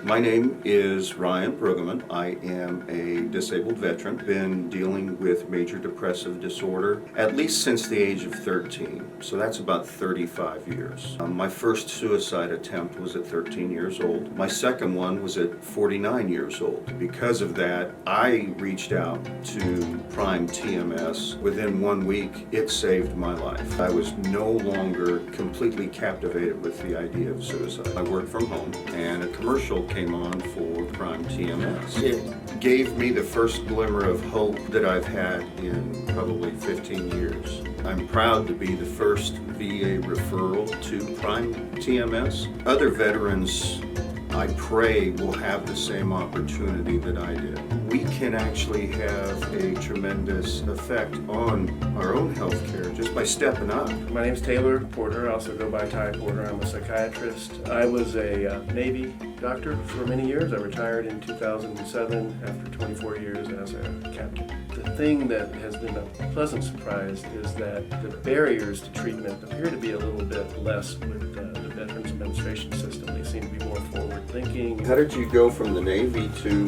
My name is Ryan Brueggemann. I am a disabled veteran. Been dealing with major depressive disorder at least since the age of 13, so that's about 35 years. My first suicide attempt was at 13 years old. My second one was at 49 years old. Because of that, I reached out to Prime TMS. Within 1 week, it saved my life. I was no longer completely captivated with the idea of suicide. I worked from home, and a commercial came on for Prime TMS. It gave me the first glimmer of hope that I've had in probably 15 years. I'm proud to be the first VA referral to Prime TMS. Other veterans, I pray, will have the same opportunity that I did. We can actually have a tremendous effect on our own health care just by stepping up. My name's Taylor Porter. I also go by Ty Porter. I'm a psychiatrist. I was a Navy doctor for many years. I retired in 2007 after 24 years as a captain. The thing that has been a pleasant surprise is that the barriers to treatment appear to be a little bit less with the Veterans Administration system. They seem to be more forward-thinking. How did you go from the Navy to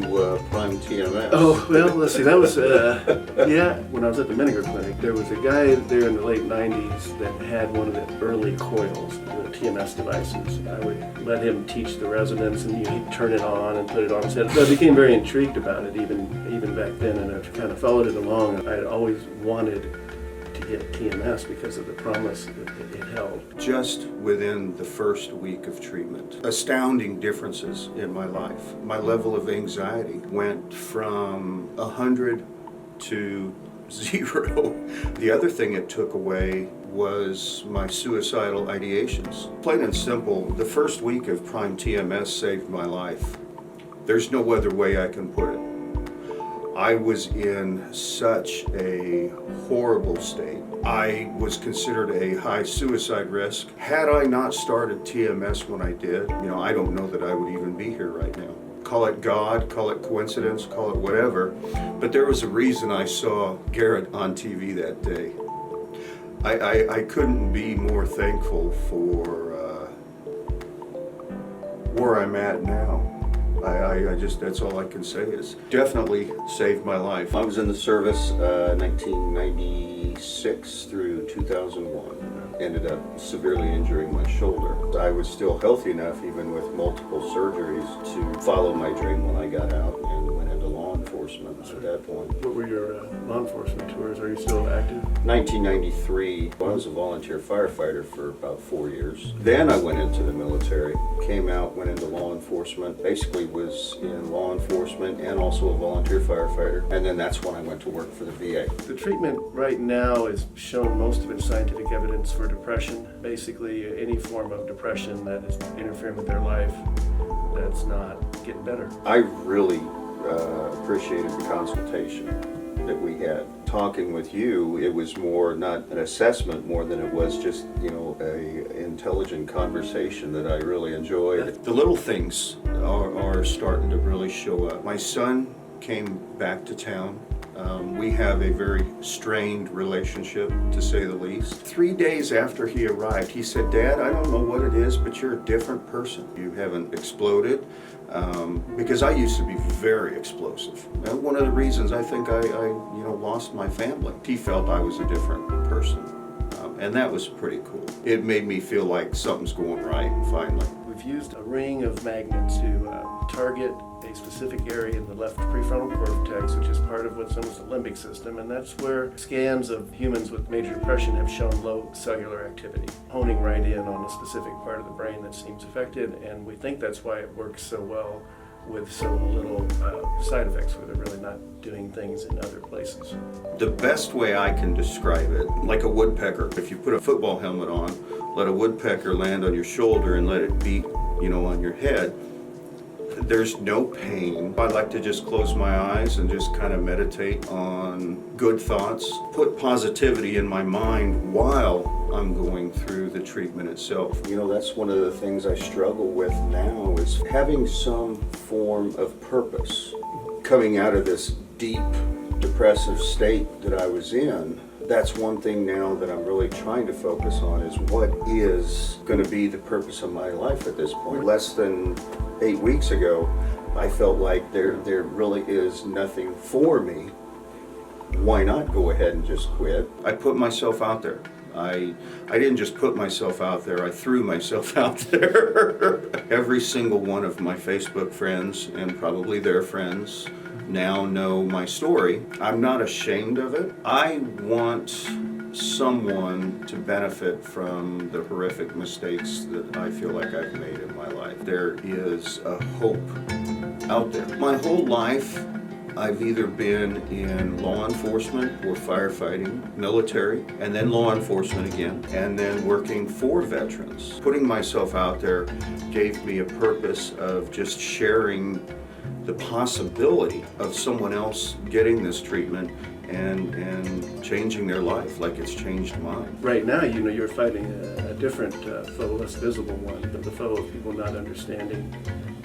Prime TMS? Oh, well, let's see, that was, when I was at the Menninger Clinic, there was a guy there in the late 90s that had one of the early coils, the TMS devices. I would let him teach the residents, and he'd turn it on and put it on his head. So I became very intrigued about it, even back then, and I've kind of followed it along. I had always wanted to get TMS because of the promise that it held. Just within the first week of treatment, astounding differences in my life. My level of anxiety went from 100 to 0. The other thing it took away was my suicidal ideations. Plain and simple, the first week of Prime TMS saved my life. There's no other way I can put it. I was in such a horrible state. I was considered a high suicide risk. Had I not started TMS when I did, I don't know that I would even be here right now. Call it God, call it coincidence, call it whatever, but there was a reason I saw Garrett on TV that day. I couldn't be more thankful for where I'm at now. I just, that's all I can say is definitely saved my life. I was in the service 1996 through 2001. Ended up severely injuring my shoulder. I was still healthy enough, even with multiple surgeries, to follow my dream when I got out and went into law enforcement at that point. What were your law enforcement tours? Are you still active? 1993, I was a volunteer firefighter for about 4 years. Then I went into the military, came out, went into law enforcement, basically was in law enforcement and also a volunteer firefighter. And then that's when I went to work for the VA. The treatment right now is shown most of its scientific evidence for depression. Basically, any form of depression that is interfering with their life that's not getting better. I really appreciated the consultation that we had. Talking with you, it was more not an assessment more than it was just, a intelligent conversation that I really enjoyed. The little things are starting to really show up. My son came back to town. We have a very strained relationship, to say the least. 3 days after he arrived, he said, "Dad, I don't know what it is, but you're a different person. You haven't exploded." Because I used to be very explosive. And one of the reasons I think I lost my family. He felt I was a different person. And that was pretty cool. It made me feel like something's going right, finally. We've used a ring of magnets to target a specific area in the left prefrontal cortex, which is part of what's known as the limbic system, and that's where scans of humans with major depression have shown low cellular activity, honing right in on a specific part of the brain that seems affected, and we think that's why it works so well with so little side effects, where they're really not doing things in other places. The best way I can describe it, like a woodpecker. If you put a football helmet on, let a woodpecker land on your shoulder and let it beat, on your head, there's no pain. I like to just close my eyes and just kind of meditate on good thoughts, put positivity in my mind while I'm going through the treatment itself. That's one of the things I struggle with now is having some form of purpose. Coming out of this deep depressive state that I was in, That's one thing now that I'm really trying to focus on is what is going to be the purpose of my life at this point. Less than 8 weeks ago, I felt like there really is nothing for me. Why not go ahead and just quit? I put myself out there. I didn't just put myself out there, I threw myself out there. Every single one of my Facebook friends, and probably their friends, now know my story. I'm not ashamed of it. I want someone to benefit from the horrific mistakes that I feel like I've made in my life. There is a hope out there. My whole life, I've either been in law enforcement or firefighting, military, and then law enforcement again, and then working for veterans. Putting myself out there gave me a purpose of just sharing the possibility of someone else getting this treatment and changing their life like it's changed mine. Right now, you're fighting a different foe, less visible one, the foe of people not understanding,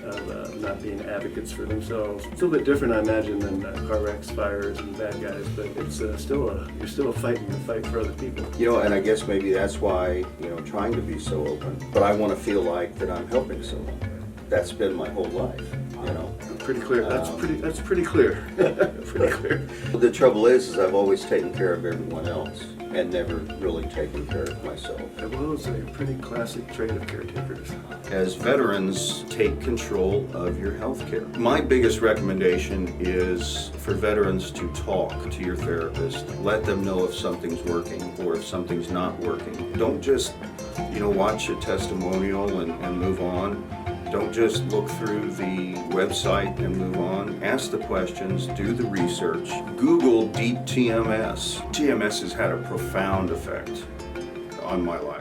of not being advocates for themselves. It's a little bit different, I imagine, than car wrecks, fires, and bad guys, but it's you're still fighting the fight for other people. And I guess maybe that's why, trying to be so open, but I want to feel like that I'm helping someone. That's been my whole life, Pretty clear. That's pretty clear. Pretty clear. The trouble is I've always taken care of everyone else and never really taken care of myself. Well, it's a pretty classic trait of caretakers. As veterans, take control of your health care. My biggest recommendation is for veterans to talk to your therapist. Let them know if something's working or if something's not working. Don't just, watch a testimonial and move on. Don't just look through the website and move on. Ask the questions, do the research. Google deep TMS. TMS has had a profound effect on my life.